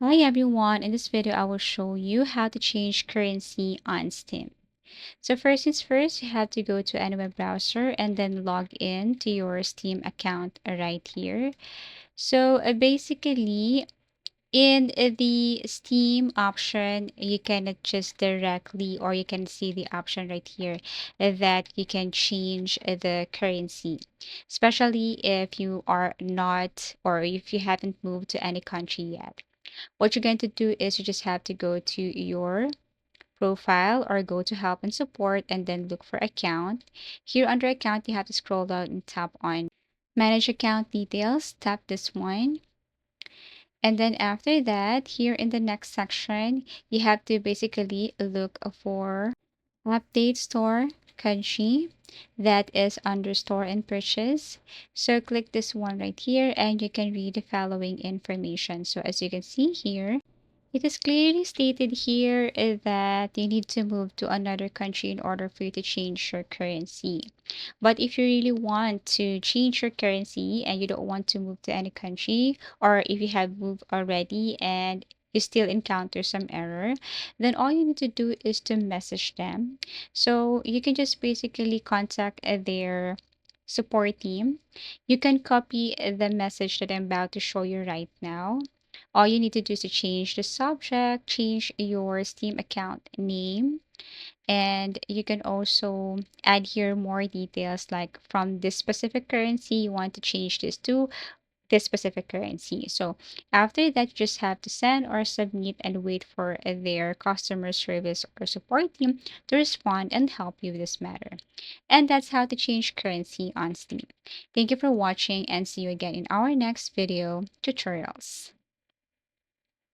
Hi everyone, in this video I will show you how to change currency on Steam. So first things first, you have to go to any web browser and then log in to your Steam account right here. So basically in the Steam option, you can just directly or you can see the option right here that you can change the currency, especially if you are not or if you haven't moved to any country yet. What you're going to do is you just have to go to your profile or go to help and support and then look for account. Here under account, you have to scroll down and tap on manage account details. Tap this one. And then after that, here in the next section, you have to basically look for update store country that is under store and purchase. So click this one right here and you can read the following information. So as you can see here, it is clearly stated here that you need to move to another country in order for you to change your currency. But if you really want to change your currency and you don't want to move to any country, or if you have moved already and you still encounter some error, then all you need to do is to message them. So you can just basically contact their support team. You can copy the message that I'm about to show you right now. All you need to do is to change the subject, change your Steam account name, and you can also add here more details like from this specific currency, you want to change this to this specific currency. So after that, you just have to send or submit and wait for their customer service or support team to respond and help you with this matter. And that's how to change currency on Steam. Thank you for watching and see you again in our next video tutorials.